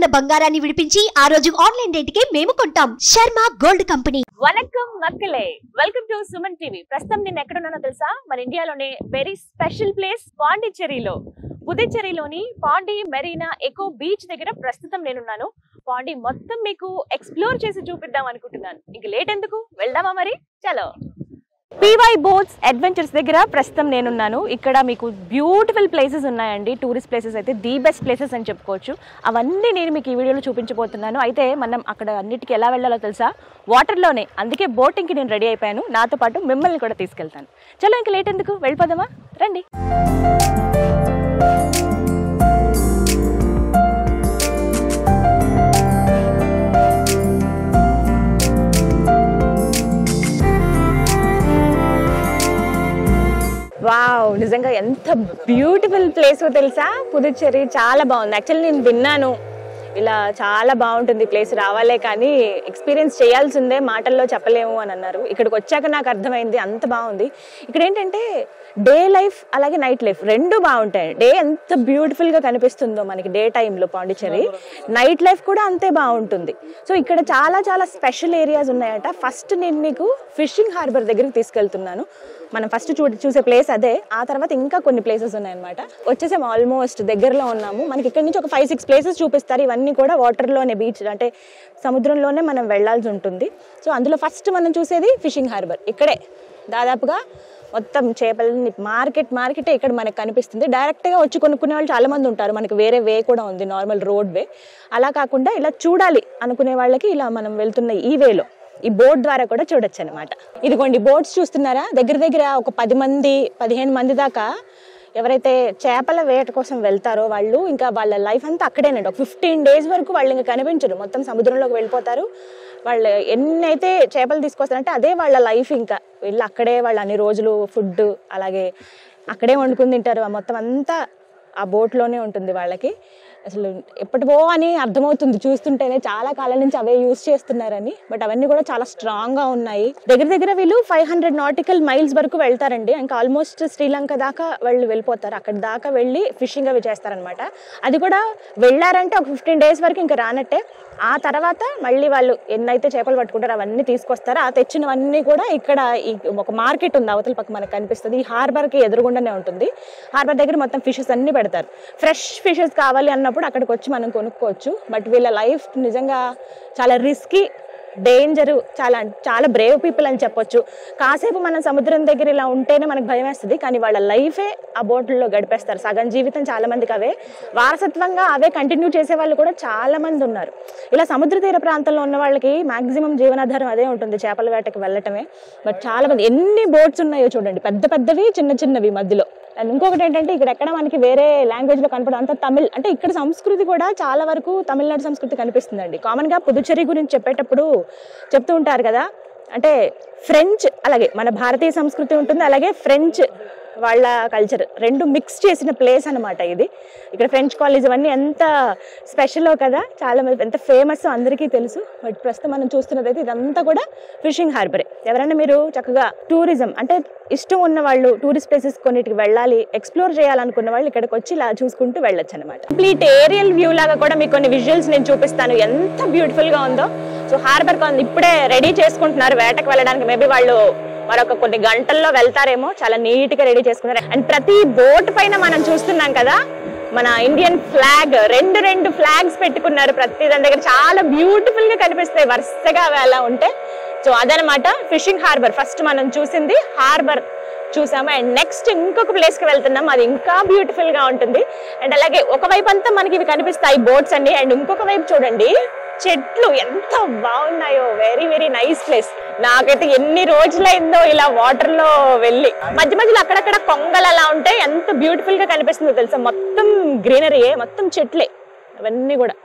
ఉన్న బంగారాన్ని విడిపించి ఆ రోజు ఆన్లైన్ రేటుకే మేము కొంటాం. Sharma gold company. వనక్కం మక్కలే, వెల్కమ్ టు సుమన్ టీవీ. ప్రస్తుతం నేను ఎక్కడున్నానో తెలుసా? మన ఇండియాలోనే వెరీ స్పెషల్ ప్లేస్ పాండిచ్చేరిలో. పుదుచ్చేరిలోని పాండి మెరీనా ఎకో బీచ్ దగ్గర ప్రస్తుతం నేనున్నాను. పాండి మొత్తం మీకు ఎక్స్ప్లోర్ చేసి చూపిద్దాం అనుకుంటున్నాను. ఇంక లేట్ ఎందుకు, వెళ్దామా మరి? చలో. పీవై బోట్స్ అడ్వెంచర్స్ దగ్గర ప్రస్తుతం నేనున్నాను. ఇక్కడ మీకు బ్యూటిఫుల్ ప్లేసెస్ ఉన్నాయండి. టూరిస్ట్ ప్లేసెస్ అయితే ది బెస్ట్ ప్లేసెస్ అని చెప్పుకోవచ్చు. అవన్నీ నేను మీకు ఈ వీడియోలో చూపించబోతున్నాను. అయితే మనం అక్కడ అన్నిటికీ ఎలా వెళ్ళాలో తెలుసా? వాటర్లోనే. అందుకే బోటింగ్కి నేను రెడీ అయిపోయాను. నాతో పాటు మిమ్మల్ని కూడా తీసుకెళ్తాను. చలో, ఇంక లేట్ ఎందుకు, వెళ్ళిపోదామా? రండి. వావ్, నిజంగా ఎంత బ్యూటిఫుల్ ప్లేస్ తెలుసా? పుదుచ్చేరి చాలా బాగుంది. యాక్చువల్లీ నేను విన్నాను ఇలా చాలా బాగుంటుంది ప్లేస్, రావాలే కానీ ఎక్స్పీరియన్స్ చేయాల్సిందే, మాటల్లో చెప్పలేము అని అన్నారు. ఇక్కడికి వచ్చాక నాకు అర్థమైంది అంత బాగుంది. ఇక్కడ ఏంటంటే డే లైఫ్ అలాగే నైట్ లైఫ్ రెండు బాగుంటాయి. డే ఎంత బ్యూటిఫుల్గా కనిపిస్తుందో మనకి డే టైంలో పాండిచ్చేరి, నైట్ లైఫ్ కూడా అంతే బాగుంటుంది. సో ఇక్కడ చాలా చాలా స్పెషల్ ఏరియాస్ ఉన్నాయట. ఫస్ట్ నేను మీకు ఫిషింగ్ హార్బర్ దగ్గరికి తీసుకెళ్తున్నాను. మనం ఫస్ట్ చూసే ప్లేస్ అదే. ఆ తర్వాత ఇంకా కొన్ని ప్లేసెస్ ఉన్నాయన్నమాట. వచ్చేసాం, ఆల్మోస్ట్ దగ్గరలో ఉన్నాము. మనకి ఇక్కడ నుంచి ఒక 5-6 ప్లేసెస్ చూపిస్తారు. ఇవన్నీ కూడా వాటర్లోనే, బీచ్ అంటే సముద్రంలోనే మనం వెళ్లాల్సి ఉంటుంది. సో అందులో ఫస్ట్ మనం చూసేది ఫిషింగ్ హార్బర్. ఇక్కడే దాదాపుగా మొత్తం చేపలని మార్కెటే ఇక్కడ మనకు కనిపిస్తుంది. డైరెక్ట్గా వచ్చి కొనుక్కునే వాళ్ళు చాలా మంది ఉంటారు. మనకి వేరే వే కూడా ఉంది, నార్మల్ రోడ్ వే. అలా కాకుండా ఇలా చూడాలి అనుకునే వాళ్ళకి ఇలా మనం వెళ్తున్న ఈ వేలో ఈ బోట్ ద్వారా కూడా చూడొచ్చు అనమాట. ఇదిగోండి బోట్స్ చూస్తున్నారా? దగ్గర ఒక 10-15 మంది దాకా ఎవరైతే చేపల వేట కోసం వెళ్తారో వాళ్ళు ఇంకా వాళ్ళ లైఫ్ అంతా అక్కడేనండి. ఒక 15 days వరకు వాళ్ళు ఇంకా కనిపించరు, మొత్తం సముద్రంలోకి వెళ్ళిపోతారు. వాళ్ళు ఎన్నైతే చేపలు తీసుకొస్తారంటే అదే వాళ్ళ లైఫ్. ఇంకా వీళ్ళు అక్కడే వాళ్ళు అన్ని రోజులు ఫుడ్ అలాగే అక్కడే వండుకుని తింటారు. మొత్తం అంతా ఆ బోట్లోనే ఉంటుంది వాళ్ళకి. అసలు ఎప్పటివో అని అర్థమవుతుంది చూస్తుంటేనే, చాలా కాలం నుంచి అవే యూజ్ చేస్తున్నారని. బట్ అవన్నీ కూడా చాలా స్ట్రాంగ్గా ఉన్నాయి. దగ్గర వీళ్ళు 500 nautical miles వరకు వెళ్తారండి. ఇంకా ఆల్మోస్ట్ శ్రీలంక దాకా వాళ్ళు వెళ్ళిపోతారు. అక్కడ దాకా వెళ్ళి ఫిషింగ్ అవి చేస్తారనమాట. అది కూడా వెళ్ళారంటే ఒక 15 days వరకు ఇంకా రానట్టే. ఆ తర్వాత మళ్ళీ వాళ్ళు ఎన్నైతే చేపలు పట్టుకుంటారో అవన్నీ తీసుకొస్తారో ఆ తెచ్చినవన్నీ కూడా ఇక్కడ ఒక మార్కెట్ ఉంది అవతల పక్క మనకు కనిపిస్తుంది. ఈ హార్బర్కి ఎదురుగుండానే ఉంటుంది. హార్బర్ దగ్గర మొత్తం ఫిషెస్ అన్ని పెడతారు. ఫ్రెష్ ఫిషెస్ కావాలి అన్నప్పుడు అక్కడికి వచ్చి మనం కొనుక్కోవచ్చు. బట్ వీళ్ళ లైఫ్ నిజంగా చాలా రిస్కీ, డేంజరు, చాలా బ్రేవ్ పీపుల్ అని చెప్పొచ్చు. కాసేపు మనం సముద్రం దగ్గర ఇలా ఉంటేనే మనకు భయం వేస్తుంది, కానీ వాళ్ళ లైఫే ఆ బోట్లలో గడిపేస్తారు. సగం జీవితం చాలా మందికి అవే వారసత్వంగా అవే కంటిన్యూ చేసే వాళ్ళు కూడా చాలా మంది ఉన్నారు. ఇలా సముద్ర తీర ప్రాంతంలో ఉన్న వాళ్ళకి మాక్సిమం జీవనాధారం అదే ఉంటుంది, చేపల వేటకి వెళ్ళటమే. బట్ చాలా మంది ఎన్ని బోట్స్ ఉన్నాయో చూడండి, పెద్దవి చిన్నవి మధ్యలో. అండ్ ఇంకొకటి ఏంటంటే ఇక్కడ ఎక్కడ మనకి వేరే లాంగ్వేజ్ లో కనపడదు, అంత తమిళ్. అంటే ఇక్కడ సంస్కృతి కూడా చాలా వరకు తమిళనాడు సంస్కృతి కనిపిస్తుందండి. కామన్ గా పుదుచ్చేరి గురించి చెప్పేటప్పుడు చెప్తూ ఉంటారు కదా, అంటే ఫ్రెంచ్ అలాగే మన భారతీయ సంస్కృతి ఉంటుంది, అలాగే ఫ్రెంచ్ వాళ్ళ కల్చర్ రెండు మిక్స్ చేసిన ప్లేస్ అనమాట ఇది. ఇక్కడ ఫ్రెంచ్ కాలేజ్ అవన్నీ ఎంత స్పెషలో కదా, చాలా మంది ఎంత ఫేమస్ అందరికీ తెలుసు. బట్ ప్రస్తుతం మనం చూస్తున్నది అయితే ఇదంతా కూడా ఫిషింగ్ హార్బరే. ఎవరైనా మీరు చక్కగా టూరిజం అంటే ఇష్టం ఉన్న వాళ్ళు, టూరిస్ట్ ప్లేసెస్ కొన్నిటికి వెళ్ళాలి, ఎక్స్ప్లోర్ చేయాలనుకున్న వాళ్ళు ఇక్కడికి వచ్చి ఇలా చూసుకుంటూ వెళ్ళొచ్చు అనమాట. కంప్లీట్ ఏరియల్ వ్యూ లాగా కూడా మీకు కొన్ని విజువల్స్ నేను చూపిస్తాను, ఎంత బ్యూటిఫుల్ గా ఉందో. సో హార్బర్ ఇప్పుడే రెడీ చేసుకుంటున్నారు వేటకు వెళ్ళడానికి. మేబీ వాళ్ళు మరొక కొన్ని గంటల్లో వెళ్తారేమో. చాలా నీట్ గా రెడీ చేసుకున్నారు. అండ్ ప్రతి బోట్ పైన మనం చూస్తున్నాం కదా మన ఇండియన్ ఫ్లాగ్, రెండు ఫ్లాగ్స్ పెట్టుకున్నారు ప్రతి దాని దగ్గర. చాలా బ్యూటిఫుల్ గా కనిపిస్తాయి వరుసగా అలా ఉంటే. సో అదనమాట ఫిషింగ్ హార్బర్. ఫస్ట్ మనం చూసింది హార్బర్ చూసాము. అండ్ నెక్స్ట్ ఇంకొక ప్లేస్ కి వెళ్తున్నాం, అది ఇంకా బ్యూటిఫుల్ గా ఉంటుంది. అండ్ అలాగే ఒకవైపు అంతా మనకి ఇవి కనిపిస్తాయి బోట్స్ అన్ని, అండ్ ఇంకొక వైపు చూడండి చెట్లు ఎంత బాగున్నాయో. Very nice place. నాకైతే ఎన్ని రోజులైందో ఇలా వాటర్ లో వెళ్ళి. మధ్యలో అక్కడక్కడ కొంగలు అలా ఉంటాయి, ఎంత బ్యూటిఫుల్ గా కనిపిస్తుందో తెలుసా. మొత్తం గ్రీనరీయే, మొత్తం చెట్లే అవన్నీ కూడా.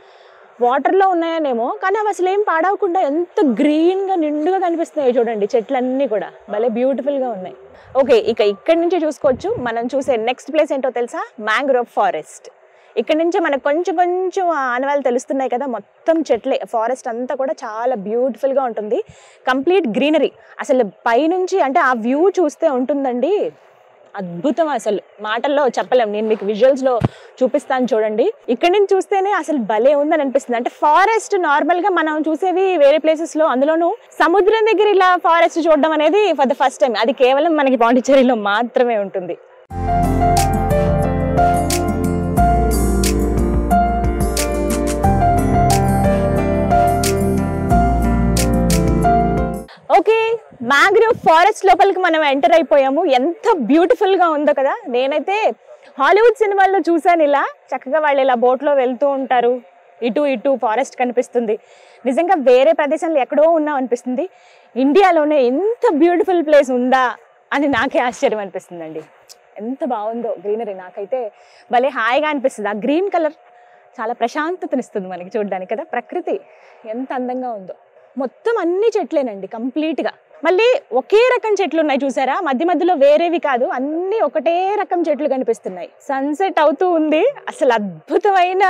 వాటర్ లో ఉన్నాయనేమో కానీ అవి అసలు ఏం పాడవకుండా ఎంత గ్రీన్ గా నిండుగా కనిపిస్తున్నాయో చూడండి. చెట్లన్నీ కూడా భలే బ్యూటిఫుల్ గా ఉన్నాయి. ఓకే, ఇక్కడి నుంచి చూసుకోవచ్చు. మనం చూసే నెక్స్ట్ ప్లేస్ ఏంటో తెలుసా? Mangrove forest. ఇక్కడ నుంచి మనకు కొంచెం ఆనవాళ్ళు తెలుస్తున్నాయి కదా, మొత్తం చెట్లే. ఫారెస్ట్ అంతా కూడా చాలా బ్యూటిఫుల్ గా ఉంటుంది, కంప్లీట్ గ్రీనరీ. అసలు పైనుంచి అంటే ఆ వ్యూ చూస్తే ఉంటుందండి, అద్భుతం, అసలు మాటల్లో చెప్పలేం. నేను మీకు విజువల్స్ లో చూపిస్తాను చూడండి. ఇక్కడ నుంచి చూస్తేనే అసలు భలే ఉందని అనిపిస్తుంది. అంటే ఫారెస్ట్ నార్మల్ గా మనం చూసేవి వేరే ప్లేసెస్ లో, అందులోనూ సముద్రం దగ్గర ఇలా ఫారెస్ట్ చూడడం అనేది ఫర్ ద ఫస్ట్ టైం. అది కేవలం మనకి పాండిచ్చేరిలో మాత్రమే ఉంటుంది. ఓకే, మ్యాంగ్రోవ్ ఫారెస్ట్ లోపలికి మనం ఎంటర్ అయిపోయాము. ఎంత బ్యూటిఫుల్ గా ఉందో కదా. నేనైతే హాలీవుడ్ సినిమాల్లో చూసాను, ఇలా చక్కగా వాళ్ళు ఇలా బోట్లో వెళ్తూ ఉంటారు, ఇటు ఇటు ఫారెస్ట్ కనిపిస్తుంది. నిజంగా వేరే ప్రదేశంలో ఎక్కడో ఉన్నాం అనిపిస్తుంది. ఇండియాలోనే ఇంత బ్యూటిఫుల్ ప్లేస్ ఉందా అని నాకే ఆశ్చర్యం అనిపిస్తుందండి. ఎంత బాగుందో గ్రీనరీ, నాకైతే భలే హాయిగా అనిపిస్తుంది. ఆ గ్రీన్ కలర్ చాలా ప్రశాంతతనిస్తుంది మనకి చూడడానికి కదా. ప్రకృతి ఎంత అందంగా ఉందో. మొత్తం అన్ని చెట్లేనండి కంప్లీట్గా. మళ్ళీ ఒకే రకం చెట్లు ఉన్నాయి చూసారా, మధ్య మధ్యలో వేరేవి కాదు, అన్ని ఒకటే రకం చెట్లు కనిపిస్తున్నాయి. సన్సెట్ అవుతూ ఉంది. అసలు అద్భుతమైన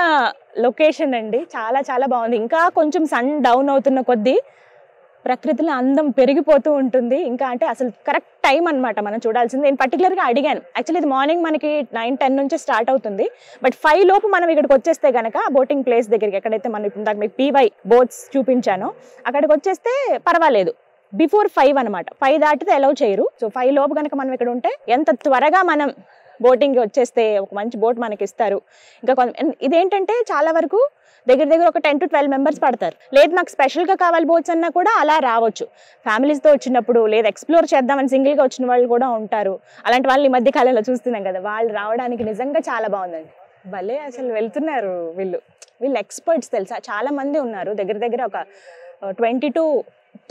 లొకేషన్ అండి, చాలా చాలా బాగుంది. ఇంకా కొంచెం సన్ డౌన్ అవుతున్న కొద్దీ ప్రకృతిలో అందం పెరిగిపోతూ ఉంటుంది. ఇంకా అంటే అసలు కరెక్ట్ టైం అనమాట మనం చూడాల్సింది. నేను పర్టికులర్గా అడిగాను. యాక్చువల్లీ ఇది మార్నింగ్ మనకి 9-10 నుంచి స్టార్ట్ అవుతుంది. బట్ 5 లోపు మనం ఇక్కడికి వచ్చేస్తే కనుక బోటింగ్ ప్లేస్ దగ్గరికి, ఎక్కడైతే మనం ఇప్పుడు దాకా మీకు PY బోట్స్ చూపించానో అక్కడికి వచ్చేస్తే పర్వాలేదు. బిఫోర్ 5 అనమాట. 5 దాటితే అలౌ చేయరు. సో 5 లోపు కనుక మనం ఇక్కడ ఉంటే ఎంత త్వరగా మనం బోటింగ్కి వచ్చేస్తే ఒక మంచి బోట్ మనకి ఇస్తారు. ఇంకా ఇదేంటంటే చాలా వరకు దగ్గర ఒక 10 to 12 మెంబర్స్ పడతారు. లేదు నాకు స్పెషల్గా కావాలి బోట్స్ అన్నా కూడా అలా రావచ్చు. ఫ్యామిలీస్తో వచ్చినప్పుడు, లేదా ఎక్స్ప్లోర్ చేద్దామని సింగిల్గా వచ్చిన వాళ్ళు కూడా ఉంటారు. అలాంటి వాళ్ళు ఈ మధ్య కాలంలో చూస్తున్నాం కదా, వాళ్ళు రావడానికి నిజంగా చాలా బాగుందండి. భలే అసలు వెళ్తున్నారు వీళ్ళు ఎక్స్పర్ట్స్ తెలుసా. చాలా మంది ఉన్నారు, దగ్గర ఒక 20 to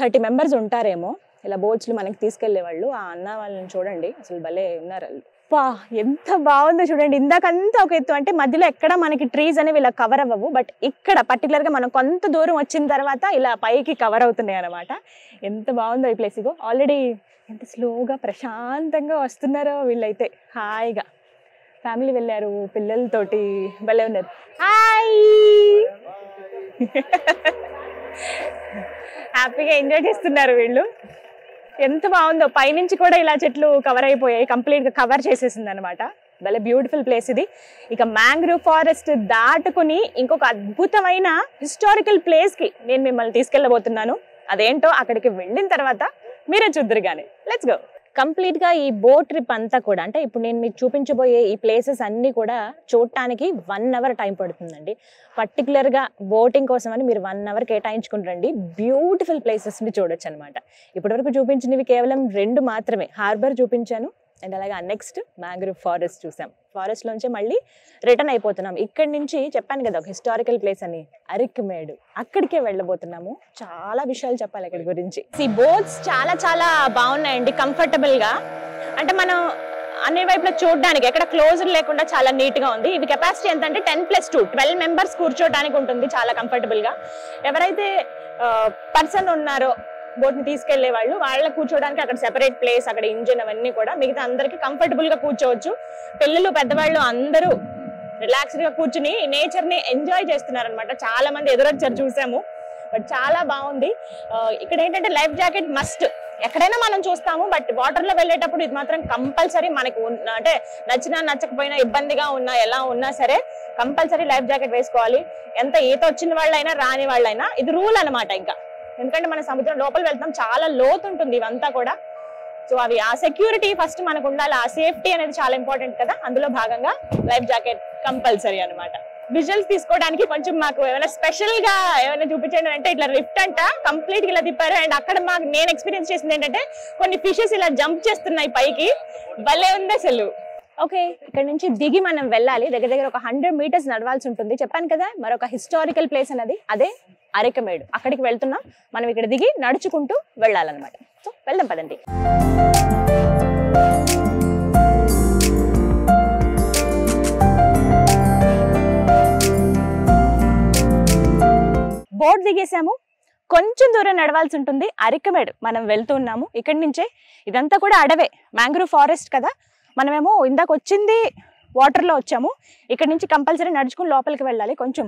30 మెంబర్స్ ఉంటారేమో ఇలా బోట్స్లు మనకి తీసుకెళ్లే వాళ్ళు. ఆ అన్న వాళ్ళని చూడండి, అసలు భలే ఉన్నారు వాళ్ళు. పా ఎంత బాగుందో చూడండి. ఇందాకంతా ఒక ఎత్తు, అంటే మధ్యలో ఎక్కడ మనకి ట్రీస్ అనేవి ఇలా కవర్ అవ్వవు, బట్ ఇక్కడ పర్టికులర్గా మనం కొంత దూరం వచ్చిన తర్వాత ఇలా పైకి కవర్ అవుతున్నాయి అనమాట. ఎంత బాగుందో ఈ ప్లేస్. ఇగో ఆల్రెడీ ఎంత స్లోగా ప్రశాంతంగా వస్తున్నారో వీళ్ళైతే. హాయిగా ఫ్యామిలీ వెళ్ళారు పిల్లలతోటి, భలే ఉన్నారు. హాయ్ హ్యాపీగా ఎంజాయ్ చేస్తున్నారు వీళ్ళు. ఎంత బాగుందో. పైనుంచి కూడా ఇలా చెట్లు కవర్ అయిపోయాయి, కంప్లీట్గా కవర్ చేసేసింది అనమాట. భలే బ్యూటిఫుల్ ప్లేస్ ఇది. ఇక మ్యాంగ్రోవ్ ఫారెస్ట్ దాటుకుని ఇంకొక అద్భుతమైన హిస్టారికల్ ప్లేస్కి నేను మిమ్మల్ని తీసుకెళ్ళబోతున్నాను. అదేంటో అక్కడికి వెళ్ళిన తర్వాత మీరే చూద్దరు కానీ. Let's go. కంప్లీట్గా ఈ బోట్ ట్రిప్ అంతా కూడా, అంటే ఇప్పుడు నేను మీకు చూపించబోయే ఈ ప్లేసెస్ అన్నీ కూడా చూడటానికి 1 hour టైం పడుతుందండి. పర్టికులర్గా బోటింగ్ కోసం అని మీరు 1 hour కేటాయించుకుంటారండి. బ్యూటిఫుల్ ప్లేసెస్ని చూడొచ్చు అనమాట. ఇప్పటివరకు చూపించినవి కేవలం 2 మాత్రమే. హార్బర్ చూపించాను, అండ్ అలాగే నెక్స్ట్ మ్యాంగ్రోవ్ ఫారెస్ట్ చూసాం. ఫారెస్ట్లోంచి మళ్ళీ రిటర్న్ అయిపోతున్నాం. ఇక్కడి నుంచి చెప్పాను కదా ఒక హిస్టారికల్ ప్లేస్ అని, అరిక్మేడ్, అక్కడికే వెళ్ళబోతున్నాము. చాలా విషయాలు చెప్పాలి అక్కడి గురించి. ఈ బోట్స్ చాలా చాలా బాగున్నాయండి, కంఫర్టబుల్గా. అంటే మనం అన్ని వైపులో చూడడానికి ఎక్కడ క్లోజర్ లేకుండా చాలా నీట్గా ఉంది. ఇవి కెపాసిటీ ఎంత అంటే 10+2 12 మెంబర్స్ కూర్చోడానికి ఉంటుంది చాలా కంఫర్టబుల్గా. ఎవరైతే పర్సన్ ఉన్నారో బోట్ని తీసుకెళ్లే వాళ్ళు, వాళ్ళకి కూర్చోడానికి అక్కడ సెపరేట్ ప్లేస్, అక్కడ ఇంజిన్ అవన్నీ కూడా. మిగతా అందరికి కంఫర్టబుల్ గా కూర్చోవచ్చు. పిల్లలు పెద్దవాళ్ళు అందరూ రిలాక్స్డ్ గా కూర్చుని నేచర్ ని ఎంజాయ్ చేస్తున్నారు అనమాట. చాలా మంది ఎదురొచ్చారు చూసాము, బట్ చాలా బాగుంది. ఇక్కడ ఏంటంటే లైఫ్ జాకెట్ మస్ట్. ఎక్కడైనా మనం చూస్తాము, బట్ వాటర్ లో వెళ్ళేటప్పుడు ఇది మాత్రం కంపల్సరీ మనకి. అంటే నచ్చినా నచ్చకపోయినా, ఇబ్బందిగా ఉన్నా ఎలా ఉన్నా సరే కంపల్సరీ లైఫ్ జాకెట్ వేసుకోవాలి. ఎంత ఈత వచ్చిన వాళ్ళైనా రాని వాళ్ళైనా ఇది రూల్ అనమాట. ఇంకా ఎందుకంటే మన సముద్రం లోపల వెళ్తాం, చాలా లోతు ఉంటుంది ఇవంతా కూడా. సో అవి ఆ సెక్యూరిటీ ఫస్ట్ మనకు ఉండాలి, ఆ సేఫ్టీ అనేది చాలా ఇంపార్టెంట్ కదా. అందులో భాగంగా లైఫ్ జాకెట్ కంపల్సరీ అనమాట. విజువల్స్ తీసుకోవడానికి కొంచెం మాకు ఏమైనా స్పెషల్ గా ఏమైనా చూపించండి అంటే, ఇట్లా లిఫ్ట్ అంట కంప్లీట్ గా ఇలా తిప్పారు. అండ్ అక్కడ మాకు నేను ఎక్స్పీరియన్స్ చేసింది ఏంటంటే, కొన్ని ఫిషెస్ ఇలా జంప్ చేస్తున్నాయి పైకి, భలే ఉంది అసలు. ఓకే, ఇక్కడ నుంచి దిగి మనం వెళ్ళాలి. దగ్గర ఒక 100 meters నడవాల్సి ఉంటుంది. చెప్పాను కదా మరొక హిస్టారికల్ ప్లేస్ అనేది, అదే అరిక్మేడ్. అక్కడికి వెళ్తున్నాం. మనం ఇక్కడ దిగి నడుచుకుంటూ వెళ్ళాలన్నమాట. సో వెళ్దాం పదండి. బోట్ దిగేసాము, కొంచెం దూరం నడవాల్సి ఉంటుంది. అరిక్మేడ్ మనం వెళ్తున్నాము. ఇక్కడి నుంచే ఇదంతా కూడా అడవే, మ్యాంగ్రోవ్ ఫారెస్ట్ కదా. మనమేమో ఇందాక వచ్చింది వాటర్లో వచ్చాము. ఇక్కడ నుంచి కంపల్సరీ నడుచుకుని లోపలికి వెళ్ళాలి. కొంచెం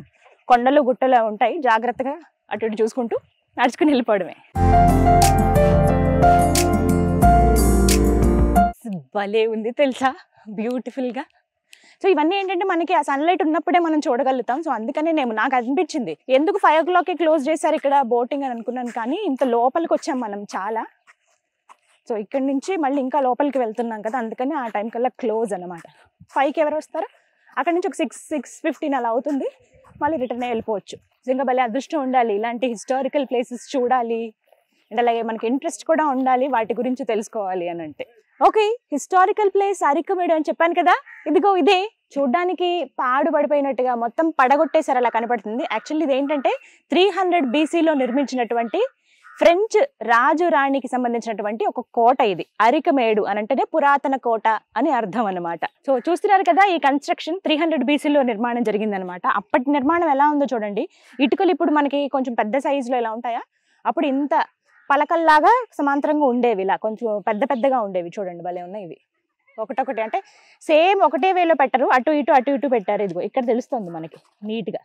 కొండలు గుట్టలు ఉంటాయి, జాగ్రత్తగా అటు ఇటు చూసుకుంటూ నడుచుకుని వెళ్ళిపోవడమే. భలే ఉంది తెలుసా, బ్యూటిఫుల్గా. సో ఇవన్నీ ఏంటంటే మనకి ఆ సన్లైట్ ఉన్నప్పుడే మనం చూడగలుగుతాం. సో అందుకనే నాకు అనిపించింది ఎందుకు 5 o'clockకి క్లోజ్ చేశారు ఇక్కడ బోటింగ్ అని అనుకున్నాను, కానీ ఇంత లోపలికి వచ్చాం మనం చాలా. సో ఇక్కడ నుంచి మళ్ళీ ఇంకా లోపలికి వెళ్తున్నాం కదా, అందుకని ఆ టైం కల్లా క్లోజ్ అనమాట. 5కి ఎవరు వస్తారో అక్కడ నుంచి ఒక 6-6:15 అలా అవుతుంది, మళ్ళీ రిటర్న్ వెళ్ళిపోవచ్చు. నిజంగా భలే అదృష్టం ఉండాలి, ఇలాంటి హిస్టారికల్ ప్లేసెస్ చూడాలి అంటే అలాగే మనకి ఇంట్రెస్ట్ కూడా ఉండాలి వాటి గురించి తెలుసుకోవాలి అని అంటే. ఓకే, హిస్టారికల్ ప్లేస్ అరికమేడు అని చెప్పాను కదా, ఇదిగో ఇదే. చూడ్డానికి పాడుపడిపోయినట్టుగా మొత్తం పడగొట్టేసారు అలా కనపడుతుంది. యాక్చువల్లీ ఇది ఏంటంటే 300 BCలో నిర్మించినటువంటి ఫ్రెంచ్ రాజు రాణికి సంబంధించినటువంటి ఒక కోట ఇది. అరికమేడు అని అంటేనే పురాతన కోట అని అర్థం అనమాట. సో చూస్తున్నారు కదా, ఈ కన్స్ట్రక్షన్ 300 BCలో నిర్మాణం జరిగిందనమాట. అప్పటి నిర్మాణం ఎలా ఉందో చూడండి. ఇటుకలు ఇప్పుడు మనకి కొంచెం పెద్ద సైజులో ఎలా ఉంటాయా, అప్పుడు ఇంత పలకల్లాగా సమాంతరంగా ఉండేవి, ఇలా కొంచెం పెద్ద పెద్దగా ఉండేవి. చూడండి భలే ఉన్నాయి ఇవి, ఒకటొకటి అంటే సేమ్ ఒకటే వేలో పెట్టరు, అటు ఇటు పెట్టారు. ఇదిగో ఇక్కడ తెలుస్తుంది మనకి నీట్గా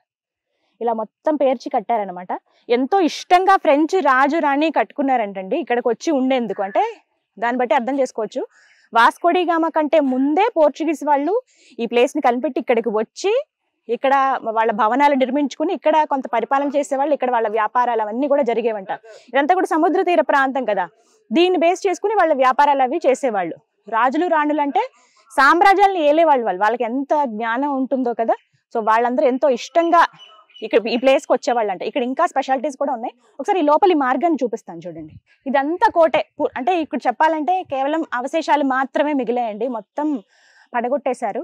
ఇలా మొత్తం పేర్చి కట్టారనమాట. ఎంతో ఇష్టంగా ఫ్రెంచ్ రాజు రాణి కట్టుకున్నారంటండి ఇక్కడికి వచ్చి ఉండేందుకు. అంటే దాన్ని బట్టి అర్థం చేసుకోవచ్చు, వాస్కోడి గామా కంటే ముందే పోర్చుగీస్ వాళ్ళు ఈ ప్లేస్ని కనిపెట్టి ఇక్కడికి వచ్చి ఇక్కడ వాళ్ళ భవనాలు నిర్మించుకుని ఇక్కడ కొంత పరిపాలన చేసేవాళ్ళు, ఇక్కడ వాళ్ళ వ్యాపారాలు అవన్నీ కూడా జరిగేవంట. ఇదంతా కూడా సముద్ర తీర ప్రాంతం కదా, దీన్ని బేస్ చేసుకుని వాళ్ళ వ్యాపారాలు అవి చేసేవాళ్ళు. రాజులు రాణులు అంటే సామ్రాజ్యాలను ఏలేవాళ్ళు, వాళ్ళకి ఎంత జ్ఞానం ఉంటుందో కదా. సో వాళ్ళందరూ ఎంతో ఇష్టంగా ఇక్కడ ఈ ప్లేస్కి వచ్చేవాళ్ళు అంట. ఇక్కడ ఇంకా స్పెషాలిటీస్ కూడా ఉన్నాయి. ఒకసారి ఈ లోపలి మార్గాన్ని చూపిస్తాను చూడండి. ఇదంతా కోటే, అంటే ఇక్కడ చెప్పాలంటే కేవలం అవశేషాలు మాత్రమే మిగిలాయండి, మొత్తం పడగొట్టేశారు.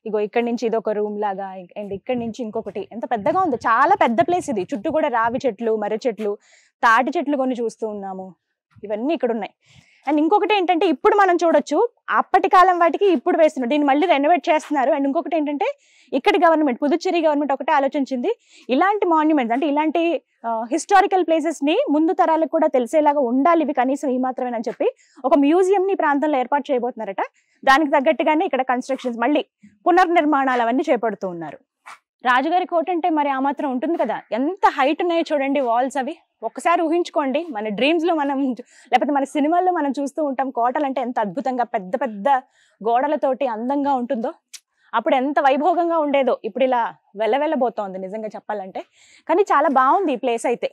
ఇగో ఇక్కడ నుంచి ఇదొక రూమ్ లాగా, అండ్ ఇక్కడ నుంచి ఇంకొకటి. ఎంత పెద్దగా ఉంది, చాలా పెద్ద ప్లేస్ ఇది. చుట్టూ కూడా రావి చెట్లు, మర్రి చెట్లు, తాటి చెట్లు కొన్ని చూస్తూ ఉన్నాము. ఇవన్నీ ఇక్కడ ఉన్నాయి. అండ్ ఇంకొకటి ఏంటంటే ఇప్పుడు మనం చూడొచ్చు, అప్పటి కాలం వాటికి ఇప్పుడు వేస్తున్నారు, దీన్ని మళ్ళీ రెనోవేట్ చేస్తున్నారు. అండ్ ఇంకొకటి ఏంటంటే ఇక్కడ గవర్నమెంట్, పుదుచ్చేరి గవర్నమెంట్ ఒకటే ఆలోచించింది, ఇలాంటి మాన్యుమెంట్స్ అంటే ఇలాంటి హిస్టారికల్ ప్లేసెస్ ని ముందు తరాలకు కూడా తెలిసేలాగా ఉండాలి, ఇవి కనీసం ఈ మాత్రమేనని చెప్పి ఒక మ్యూజియం ని ప్రాంతంలో ఏర్పాటు చేయబోతున్నారట. దానికి తగ్గట్టుగానే ఇక్కడ కన్స్ట్రక్షన్స్, మళ్ళీ పునర్నిర్మాణాలు అవన్నీ చేపడుతూ ఉన్నారు. రాజుగారి కోట అంటే మరి ఆ మాత్రం ఉంటుంది కదా, ఎంత హైట్ ఉన్నాయో చూడండి వాల్స్ అవి. ఒక్కసారి ఊహించుకోండి, మన డ్రీమ్స్ లో మనం లేకపోతే మన సినిమాల్లో మనం చూస్తూ ఉంటాం కోటలు అంటే ఎంత అద్భుతంగా పెద్ద పెద్ద గోడలతోటి అందంగా ఉంటుందో, అప్పుడు ఎంత వైభోగంగా ఉండేదో. ఇప్పుడు ఇలా వెళ్ళబోతోంది నిజంగా చెప్పాలంటే. కానీ చాలా బాగుంది ఈ ప్లేస్ అయితే,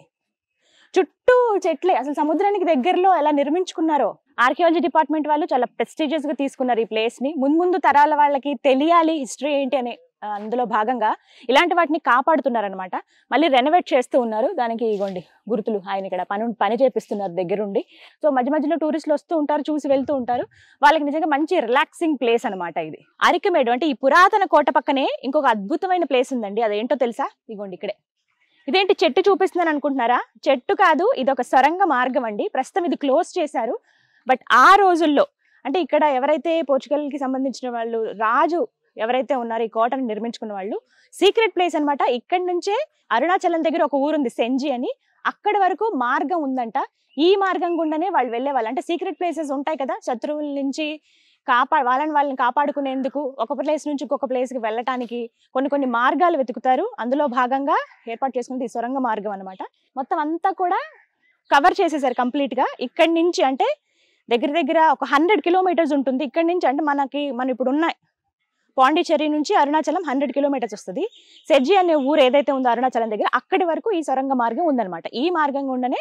చుట్టూ చెట్లే. అసలు సముద్రానికి దగ్గరలో ఎలా నిర్మించుకున్నారో ఆర్కియాలజీ డిపార్ట్మెంట్ వాళ్ళు చాలా ప్రెస్టీజియస్ గా తీసుకున్నారు ఈ ప్లేస్ ని. ముందు తరాల వాళ్ళకి తెలియాలి హిస్టరీ ఏంటి అని అందులో భాగంగా ఇలాంటి వాటిని కాపాడుతున్నారనమాట. మళ్ళీ రెనోవేట్ చేస్తూ ఉన్నారు. దానికి ఇగోండి గుర్తులు, ఆయన ఇక్కడ పని చేపిస్తున్నారు దగ్గరుండి. సో మధ్యలో టూరిస్టులు వస్తూ ఉంటారు, చూసి వెళ్తూ ఉంటారు. వాళ్ళకి నిజంగా మంచి రిలాక్సింగ్ ప్లేస్ అనమాట ఇది. అరికమేడు అంటే ఈ పురాతన కోట పక్కనే ఇంకొక అద్భుతమైన ప్లేస్ ఉందండి. అదేంటో తెలుసా? ఇగోండి ఇక్కడే. ఇదేంటి చెట్టు చూపిస్తున్నాను అనుకుంటున్నారా? చెట్టు కాదు, ఇది ఒక సొరంగ మార్గం అండి. ప్రస్తుతం ఇది క్లోజ్ చేశారు. బట్ ఆ రోజుల్లో అంటే ఇక్కడ ఎవరైతే పోర్చుగల్కి సంబంధించిన వాళ్ళు, రాజు ఎవరైతే ఉన్నారో ఈ కోటను నిర్మించుకున్న వాళ్ళు, సీక్రెట్ ప్లేస్ అనమాట. ఇక్కడి నుంచే అరుణాచలం దగ్గర ఒక ఊరుంది సెంజి అని, అక్కడి వరకు మార్గం ఉందంట. ఈ మార్గం గుండానే వాళ్ళు వెళ్ళేవాళ్ళు. అంటే సీక్రెట్ ప్లేసెస్ ఉంటాయి కదా, శత్రువుల నుంచి వాళ్ళని కాపాడుకునేందుకు ఒక ప్లేస్ నుంచి ఇంకొక ప్లేస్కి వెళ్ళటానికి కొన్ని మార్గాలు వెతుకుతారు. అందులో భాగంగా ఏర్పాటు చేసుకుంటే ఈ సొరంగ మార్గం అనమాట. మొత్తం అంతా కూడా కవర్ చేసేసారు కంప్లీట్ గా. ఇక్కడి నుంచి అంటే దగ్గర ఒక 100 కిలోమీటర్స్ ఉంటుంది. ఇక్కడి నుంచి అంటే మనం ఇప్పుడు ఉన్న పాండిచ్చేరి నుంచి అరుణాచలం 100 కిలోమీటర్స్ వస్తుంది. సెజ్జి అనే ఊరు ఏదైతే ఉందో అరుణాచలం దగ్గర, అక్కడి వరకు ఈ సొరంగ మార్గం ఉందన్నమాట. ఈ మార్గం గుండానే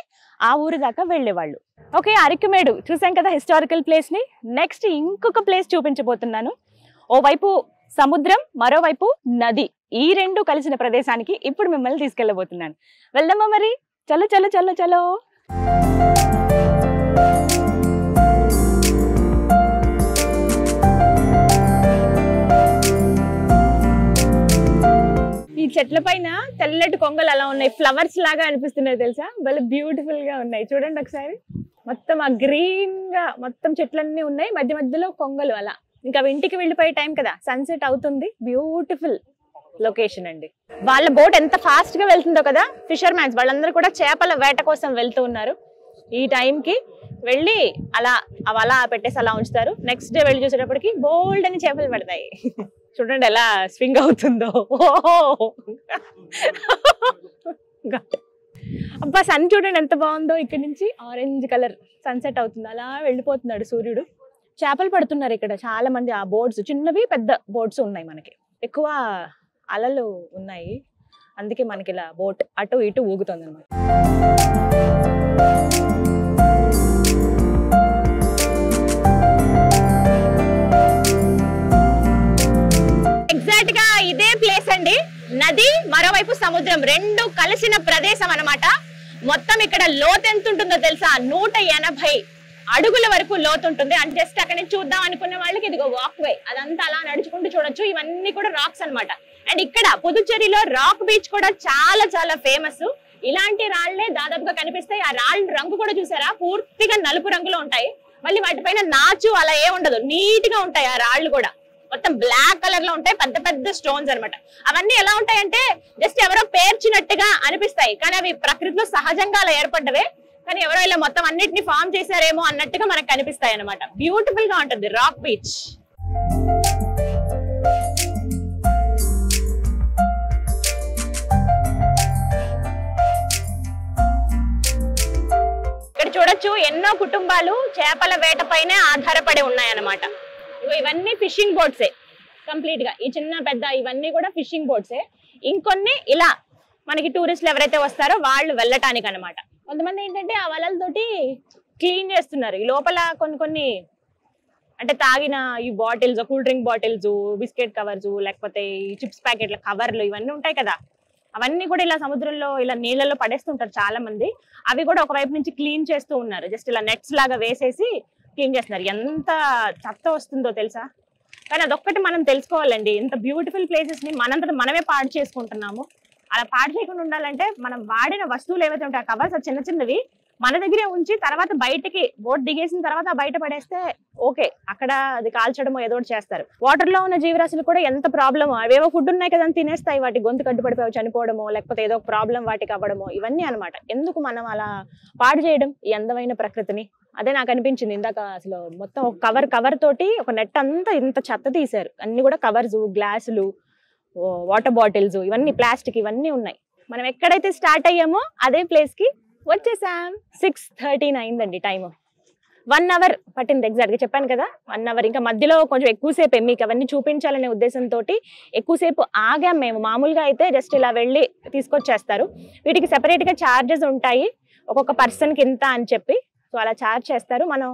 ఆ ఊరి దాకా వెళ్ళేవాళ్ళు. ఓకే, అరికమేడు చూసాం కదా హిస్టారికల్ ప్లేస్ ని. నెక్స్ట్ ఇంకొక ప్లేస్ చూపించబోతున్నాను. ఓవైపు సముద్రం, మరోవైపు నది, ఈ రెండు కలిసిన ప్రదేశానికి ఇప్పుడు మిమ్మల్ని తీసుకెళ్ళబోతున్నాను. వెళ్దామా మరి? చలో చలో చలో చలో. ఈ చెట్ల పైన తెల్లటి కొంగలు అలా ఉన్నాయి, ఫ్లవర్స్ లాగా అనిపిస్తున్నాయి తెలుసా, భలే బ్యూటిఫుల్ గా ఉన్నాయి. చూడండి ఒకసారి, మొత్తం ఆ గ్రీన్ గా మొత్తం చెట్లన్నీ ఉన్నాయి, మధ్యలో కొంగలు అలా. ఇంకా ఇంటికి వెళ్ళిపోయే టైం కదా, సన్సెట్ అవుతుంది. బ్యూటిఫుల్ లొకేషన్ అండి. వాళ్ళ బోట్ ఎంత ఫాస్ట్ గా వెళ్తుందో కదా. ఫిషర్ మ్యాన్స్ వాళ్ళందరూ కూడా చేపల వేట కోసం వెళ్తూ ఉన్నారు. ఈ టైంకి వెళ్ళి అలా పెట్టేసి అలా ఉంచుతారు. నెక్స్ట్ డే వెళ్ళి చూసేటప్పటికి బోల్డ్ అని చేపలు పడతాయి. చూడండి ఎలా స్వింగ్ అవుతుందో. అబ్బా, సన్ చూడండి ఎంత బాగుందో. ఇక్కడ నుంచి ఆరెంజ్ కలర్ సన్సెట్ అవుతుంది, అలా వెళ్ళిపోతున్నాడు సూర్యుడు. చేపలు పడుతున్నారు ఇక్కడ చాలా మంది. ఆ బోట్స్ చిన్నవి పెద్ద బోట్స్ ఉన్నాయి, మనకి ఎక్కువ అలలు ఉన్నాయి, అందుకే మనకి ఇలా బోట్ అటు ఇటు ఊగుతుంది అనమాట. ఎగ్జాక్ట్ గా ఇదే ప్లేస్ అండి, నది మరోవైపు సముద్రం రెండు కలిసిన ప్రదేశం అన్నమాట. మొత్తం ఇక్కడ లోతు ఎంత ఉంటుందో తెలుసా, 180 అడుగుల వరకు లోతు ఉంటుంది. అండ్ జస్ట్ అక్కడ నుంచి చూద్దాం అనుకునే వాళ్ళకి ఇదిగో వాక్ వే, అదంతా అలా నడుచుకుంటూ చూడొచ్చు. ఇవన్నీ కూడా రాక్స్ అన్నమాట. అండ్ ఇక్కడ పుదుచ్చేరిలో రాక్ బీచ్ కూడా చాలా చాలా ఫేమస్. ఇలాంటి రాళ్లే దాదాపుగా కనిపిస్తాయి. ఆ రాళ్ళ రంగు కూడా చూసారా, పూర్తిగా నలుపు రంగులో ఉంటాయి. మళ్ళీ వాటిపైన నాచు అలా ఏ ఉండదు, నీట్ గా ఉంటాయి. ఆ రాళ్లు కూడా మొత్తం బ్లాక్ కలర్ లో ఉంటాయి, పెద్ద పెద్ద స్టోన్స్ అనమాట. అవన్నీ ఎలా ఉంటాయంటే జస్ట్ ఎవరో పేర్చినట్టుగా అనిపిస్తాయి, కానీ అవి ప్రకృతిలో సహజంగా అలా ఏర్పడ్డవే. కానీ ఎవరో ఇలా మొత్తం అన్నిటిని ఫామ్ చేశారేమో అన్నట్టుగా మనకు కనిపిస్తాయి అనమాట. బ్యూటిఫుల్ గా ఉంటుంది రాక్ బీచ్. ఇక్కడ చూడొచ్చు ఎన్నో కుటుంబాలు చేపల వేటపైనే ఆధారపడి ఉన్నాయన్నమాట. ఇవన్నీ ఫిషింగ్ బోట్సే కంప్లీట్ గా, ఈ చిన్న పెద్ద ఇవన్నీ కూడా ఫిషింగ్ బోట్సే. ఇంకొన్ని ఇలా మనకి టూరిస్టులు ఎవరైతే వస్తారో వాళ్ళు వెళ్ళటానికి అనమాట. కొంతమంది ఏంటంటే ఆ వలలతోటి క్లీన్ చేస్తున్నారు. ఈ లోపల కొన్ని అంటే తాగిన ఈ bottles, cool drink bottles, biscuit covers, లేకపోతే ఈ చిప్స్ ప్యాకెట్ల కవర్లు ఇవన్నీ ఉంటాయి కదా, అవన్నీ కూడా ఇలా సముద్రంలో ఇలా నీళ్ళలో పడేస్తుంటారు చాలా మంది. అవి కూడా ఒకవైపు నుంచి క్లీన్ చేస్తూ ఉన్నారు. జస్ట్ ఇలా నెట్స్ లాగా వేసేసి క్లీన్ చేస్తున్నారు. ఎంత చెత్త వస్తుందో తెలుసా. కానీ అదొక్కటి మనం తెలుసుకోవాలండి, ఇంత బ్యూటిఫుల్ ప్లేసెస్ ని మనంతట మనమే పాడు చేసుకుంటున్నాము. అలా పాడు చేయకుండా ఉండాలంటే మనం వాడిన వస్తువులు ఏవైతే ఉంటాయి, కవర్స్ చిన్న చిన్నవి మన దగ్గరే ఉంచి తర్వాత బయటకి బోట్ దిగేసిన తర్వాత బయట పడేస్తే ఓకే, అక్కడ అది కాల్చడమో ఏదో ఒకటి చేస్తారు. వాటర్ లో ఉన్న జీవరాశులు కూడా ఎంత ప్రాబ్లమో, అవేవో ఫుడ్ ఉన్నాయి కదా అని తినేస్తాయి, వాటి గొంతు కట్టుపడిపోయి చనిపోవడమో లేకపోతే ఏదో ఒక ప్రాబ్లం వాటికి అవ్వడమో ఇవన్నీ అనమాట. ఎందుకు మనం అలా పాడు చేయడం ఈ అందమైన ప్రకృతిని? అదే నాకు అనిపించింది ఇందాక. అసలు మొత్తం ఒక కవర్ తోటి ఒక నెట్ అంతా ఇంత చెత్త తీశారు. అన్ని కూడా కవర్స్, గ్లాసులు, వాటర్ బాటిల్స్, ఇవన్నీ ప్లాస్టిక్ ఇవన్నీ ఉన్నాయి. మనం ఎక్కడైతే స్టార్ట్ అయ్యామో అదే ప్లేస్ కి వచ్చేసాం. 6:13 అయిందండి టైం. 1 అవర్ పట్టింది ఎగ్జాక్ట్ గా, చెప్పాను కదా 1 అవర్. ఇంకా మధ్యలో కొంచెం ఎక్కువసేపు మీకు అవన్నీ చూపించాలనే ఉద్దేశంతో ఎక్కువసేపు ఆగాం మేము. మామూలుగా అయితే జస్ట్ ఇలా వెళ్ళి తీసుకొచ్చేస్తారు. వీటికి సెపరేట్ గా ఛార్జెస్ ఉంటాయి, ఒక్కొక్క పర్సన్ కి ఇంత అని చెప్పి. సో అలా ఛార్జ్ చేస్తారు. మనం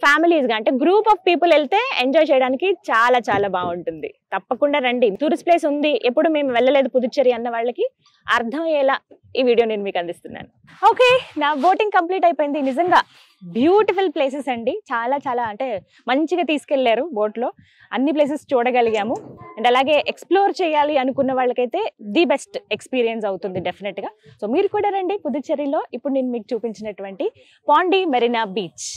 ఫ్యామిలీస్ గా అంటే గ్రూప్ ఆఫ్ పీపుల్ వెళ్తే ఎంజాయ్ చేయడానికి చాలా చాలా బాగుంటుంది. తప్పకుండా రండి. టూరిస్ట్ ప్లేస్ ఉంది, ఎప్పుడు మేము వెళ్ళలేదు పుదుచ్చేరి అన్న వాళ్ళకి అర్థమయ్యేలా ఈ వీడియో నేను మీకు అందిస్తున్నాను. ఓకే, నా బోటింగ్ కంప్లీట్ అయిపోయింది. నిజంగా బ్యూటిఫుల్ ప్లేసెస్ అండి, చాలా చాలా అంటే మంచిగా తీసుకెళ్లారు బోట్ లో. అన్ని ప్లేసెస్ చూడగలిగాము. అండ్ అలాగే ఎక్స్ప్లోర్ చేయాలి అనుకున్న వాళ్ళకైతే ది బెస్ట్ ఎక్స్పీరియన్స్ అవుతుంది డెఫినెట్ గా. సో మీరు కూడా రండి పుదుచ్చేరిలో ఇప్పుడు నేను మీకు చూపించినటువంటి పాండి మెరీనా బీచ్.